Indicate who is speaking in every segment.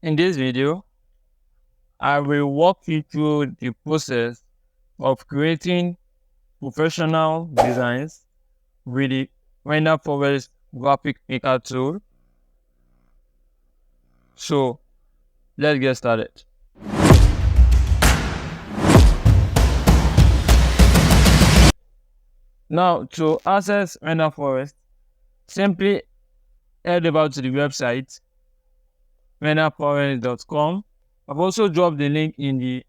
Speaker 1: In this video, I will walk you through the process of creating professional designs with the Renderforest graphic maker tool. So let's get started. Now, to access Renderforest, simply head over to the website renderforest.com. I've also dropped the link in the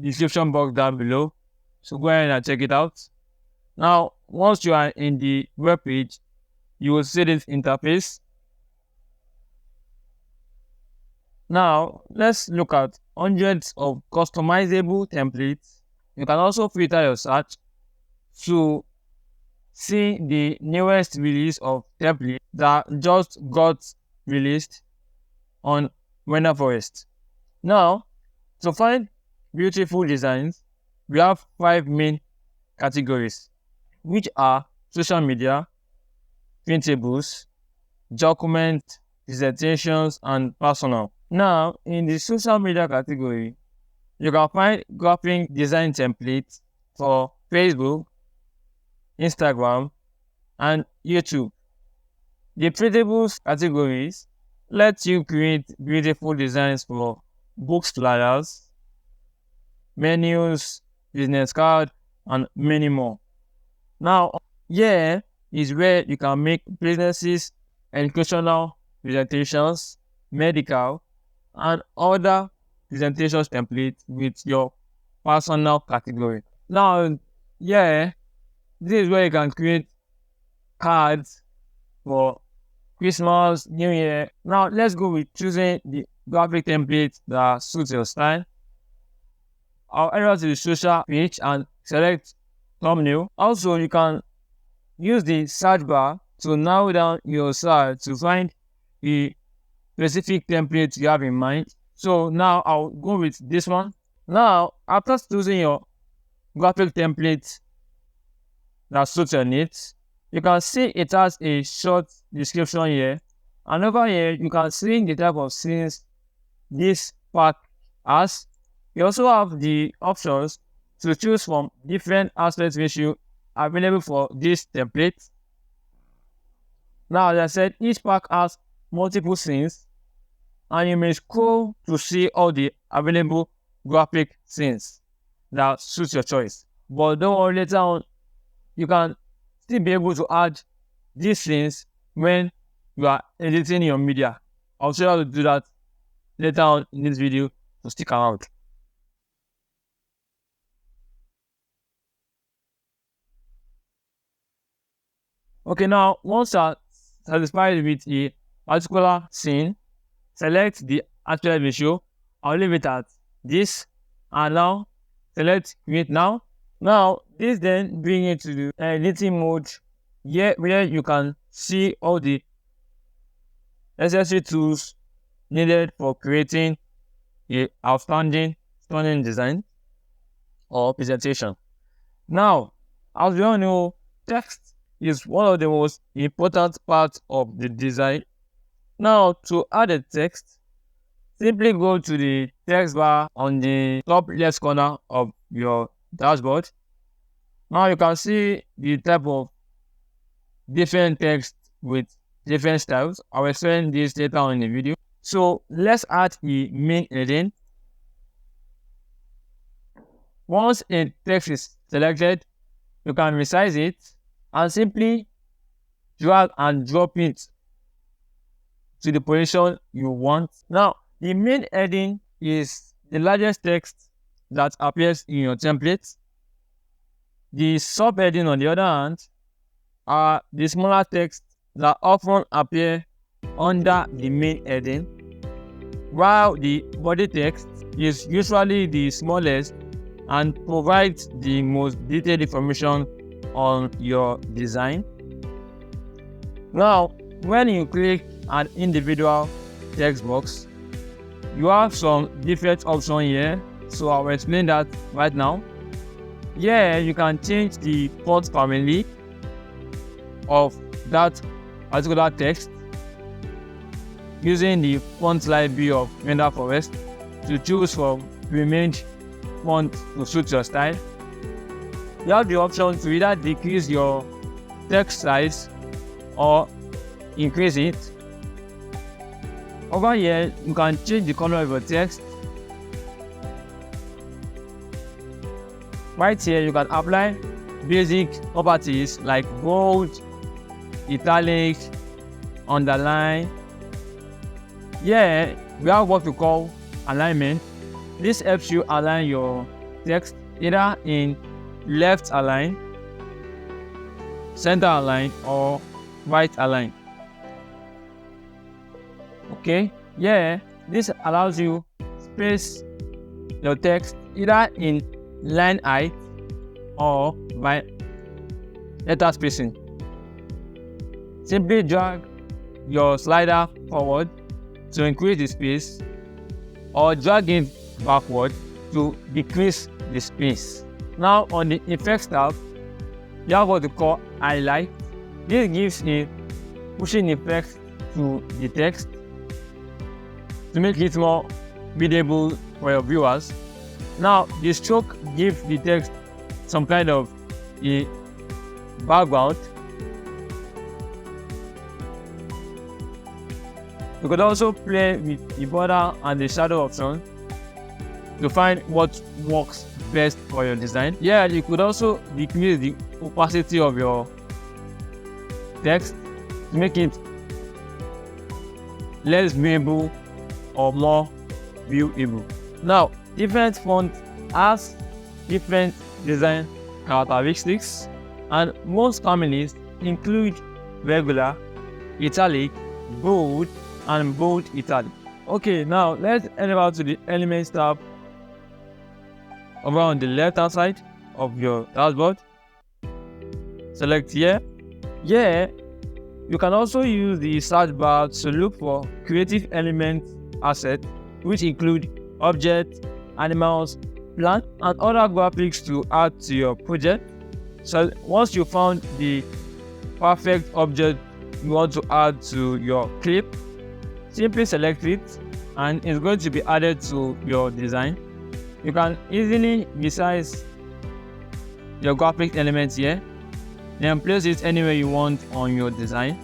Speaker 1: description box down below, so go ahead and check it out. Now, once you are in the web page, you will see this interface. Now, let's look at hundreds of customizable templates. You can also filter your search to see the newest release of template that just got released on Renderforest. Now, to find beautiful designs, we have 5 main categories, which are social media, printables, document, presentations, and personal. Now, in the social media category, you can find graphic design templates for Facebook, Instagram, and YouTube. The printables categories let you create beautiful designs for books, flyers, menus, business card, and many more. Now, here is where you can make businesses, educational presentations, medical, and other presentations templates with your personal category. Now, this is where you can create cards for Christmas, New Year. Now, let's go with choosing the graphic template that suits your style. I'll enter to the social page and select thumbnail. Also, you can use the search bar to narrow down your search to find the specific template you have in mind. So now I'll go with this one. Now, after choosing your graphic template that suits your needs, you can see it has a short description here. And over here, you can see the type of scenes this pack has. You also have the options to choose from different aspect ratio available for this template. Now, as I said, each pack has multiple scenes, and you may scroll to see all the available graphic scenes that suits your choice. But don't worry, later on, you can still be able to add these scenes when you are editing your media. I'll show you how to do that later on in this video, so stick around. Okay, now once you are satisfied with a particular scene, select the aspect ratio. I'll leave it at this, and now select create now. Now, this then bring it to the editing mode, here where you can see all the necessary tools needed for creating a outstanding, stunning design or presentation. Now, as we all know, text is one of the most important parts of the design. Now, to add a text, simply go to the text bar on the top left corner of your dashboard. Now you can see the type of different text with different styles. I will explain this later on in the video. So let's add the main heading. Once a text is selected, you can resize it and simply drag and drop it to the position you want. Now, the main heading is the largest text that appears in your template. The subheading, on the other hand, are the smaller text that often appear under the main heading, while the body text is usually the smallest and provides the most detailed information on your design. Now, when you click an individual text box, you have some different options here, so I will explain that right now. Here, you can change the font family of that particular text. using the font slide view of Renderforest to choose from pre-made font to suit your style. You have the option to either decrease your text size or increase it. Over here, you can change the color of your text. Right here, you can apply basic properties like bold, italic, underline. Here, we have what we call alignment. This helps you align your text either in left align, center align, or right align. Okay, yeah, this allows you space your text either in line height or by letter spacing. Simply drag your slider forward to increase the space or drag it backward to decrease the space. Now on the effects tab, you have what we call highlight. This gives a pushing effect to the text to make it more readable for your viewers. Now the stroke gives the text some kind of a background. You could also play with the border and the shadow option to find what works best for your design. Yeah, you could also decrease the opacity of your text to make it less viewable or more viewable. Now, different fonts has different design characteristics, and most families include regular, italic, bold, and bold italic. Okay, now let's head over to the Elements tab over on the left hand side of your dashboard. Select here. Here, you can also use the search bar to look for creative element assets, which include objects, animals, plants, and other graphics to add to your project. So once you found the perfect object you want to add to your clip, simply select it and it's going to be added to your design. You can easily resize your graphic elements here, then place it anywhere you want on your design.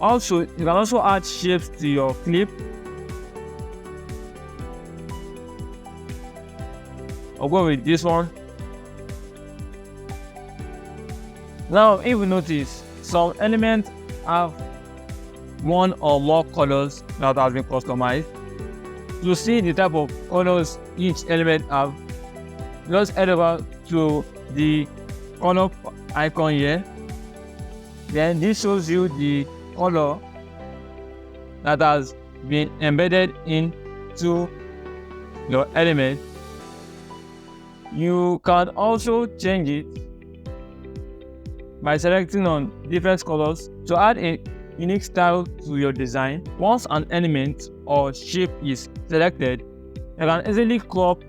Speaker 1: Also, you can also add shapes to your clip. I'll go with this one. Now, if you notice, some elements have one or more colors that has been customized. To see the type of colors each element have, just head over to the color icon here. Then this shows you the color that has been embedded into your element. You can also change it by selecting on different colors to add a unique style to your design. Once an element or shape is selected, you can easily crop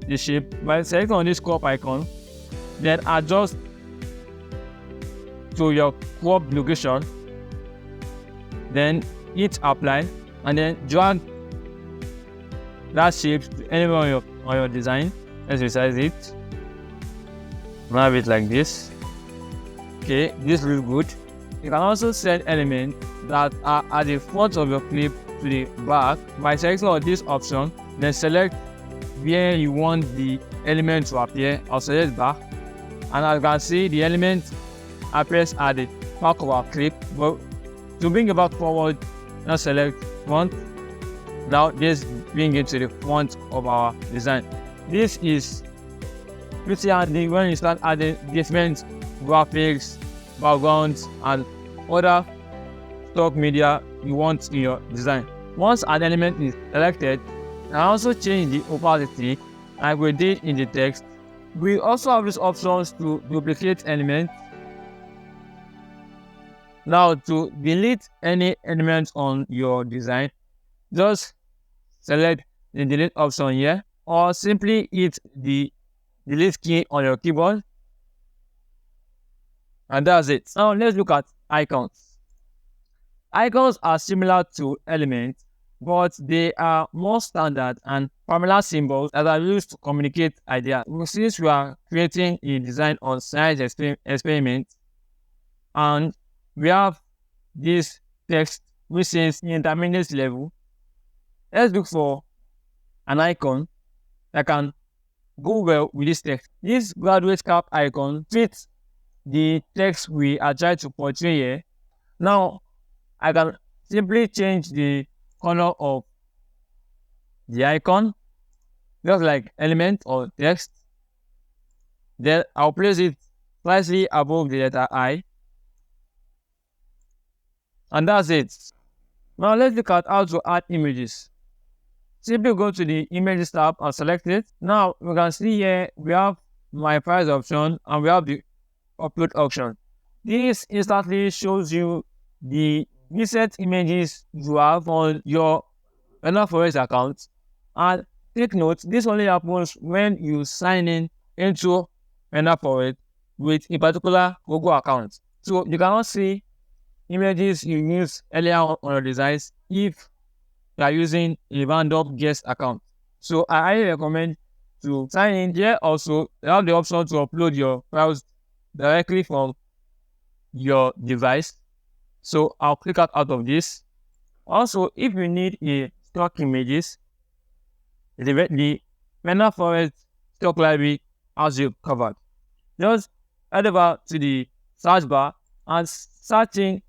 Speaker 1: the shape by selecting on this crop icon, then adjust to your crop location, then hit apply, and then drag that shape to anywhere on your design. Let's resize it. Have it like this. Okay, this looks good. You can also set elements that are at the front of your clip to the back by selecting on this option, then select where you want the element to appear. I'll select back, and as you can see, the element appears at the back of our clip. But to bring it back forward, now select front. Now this brings it to the front of our design. This is pretty handy when you start adding different graphics, backgrounds, and other stock media you want in your design. Once an element is selected, you can also change the opacity like we did in the text. We also have these options to duplicate elements. Now, to delete any element on your design, just select the delete option here, or simply hit the delete key on your keyboard, and that's it. Now let's look at icons. Icons are similar to elements, but they are more standard and familiar symbols that are used to communicate ideas. Since we are creating a design on science experiment, and we have this text which says intermediate level, let's look for an icon that can go well with this text. This graduate cap icon fits the text we are trying to portray here. Now, I can simply change the color of the icon, just like element or text. Then I'll place it slightly above the letter I. And that's it. Now let's look at how to add images. Simply go to the images tab and select it. Now we can see here we have my files option and we have the upload option. This instantly shows you the recent images you have on your Renderforest account. And take note, this only happens when you sign in into Renderforest with a particular Google account. So you cannot see images you used earlier on your designs if you are using a random guest account. So I highly recommend to sign in here. Also, you have the option to upload your files directly from your device. So I'll click out of this. Also, if you need a stock images, the Renderforest stock library has you covered. Just head over to the search bar and searching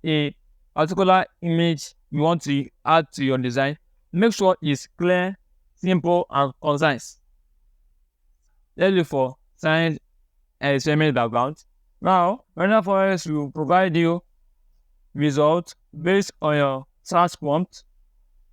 Speaker 1: a particular image you want to add to your design. Make sure it's clear, simple, and concise. Let's look for science and experiment background. Now, Renderforest will provide you results based on your search prompt.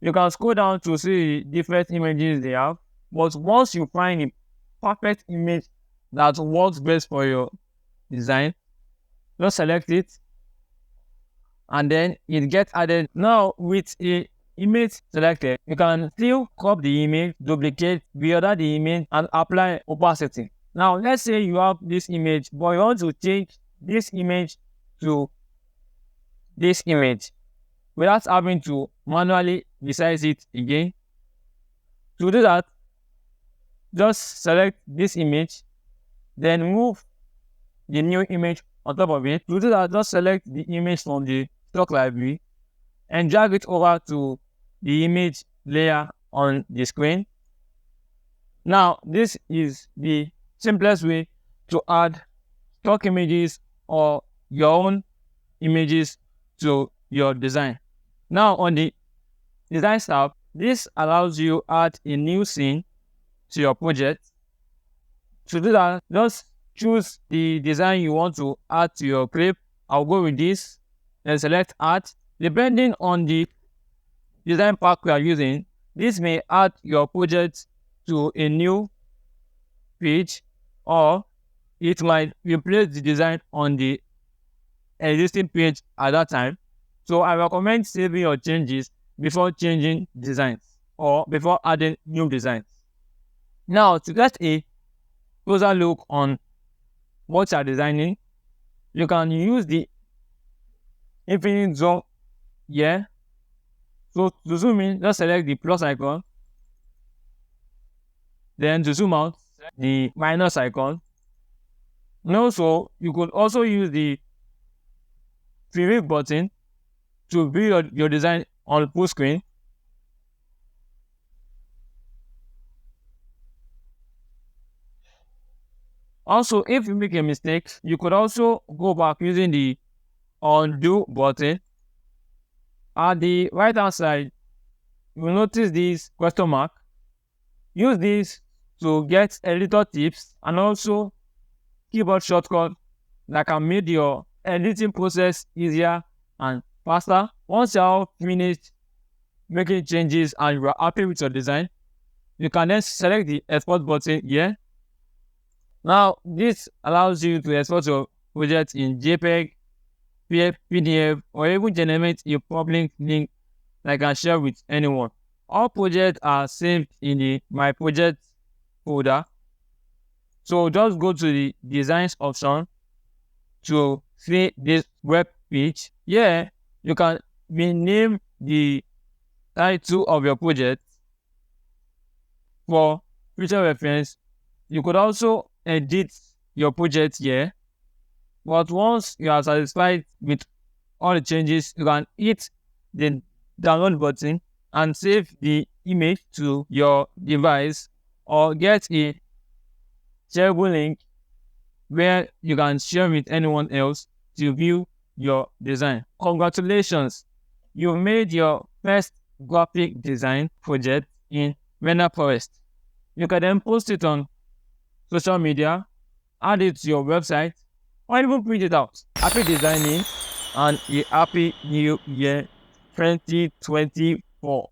Speaker 1: You can scroll down to see different images they have, but once you find a perfect image that works best for your design, just select it and then it gets added. Now with a image selected, you can still crop the image, duplicate, reorder the image, and apply opacity. Now let's say you have this image, but you want to change this image to this image without having to manually resize it again. To do that, just select this image, then move the new image on top of it. To do that, just select the image from the stock library and drag it over to the image layer on the screen. Now, this is the simplest way to add stock images or your own images to your design. Now, on the design tab, this allows you to add a new scene to your project. To do that, just choose the design you want to add to your clip. I'll go with this, then select add. Depending on the design pack we are using, this may add your project to a new page, or it might replace the design on the existing page at that time. So I recommend saving your changes before changing designs or before adding new designs. Now, to get a closer look on what you are designing, you can use the infinite zoom here. So to zoom in, just select the plus icon. Then to zoom out, the minus icon. And also, you could also use the preview button to view your design on full screen. Also, if you make a mistake, you could also go back using the undo button. At the right hand side, you will notice this question mark. Use this to get editor tips and also keyboard shortcut that can make your editing process easier and faster. Once you are finished making changes and you are happy with your design, you can then select the export button here. Now, this allows you to export your project in JPEG, PDF, or even generate a public link that I can share with anyone. All projects are saved in the My Project folder. So just go to the Designs option to see this web page. Here, you can rename the title of your project for future reference. You could also edit your project here, but once you are satisfied with all the changes, you can hit the download button and save the image to your device, or get a shareable link where you can share with anyone else to view your design. Congratulations, you've made your first graphic design project in Renderforest. You can then post it on social media, add it to your website, or even print it out. Happy designing and a happy new year 2024.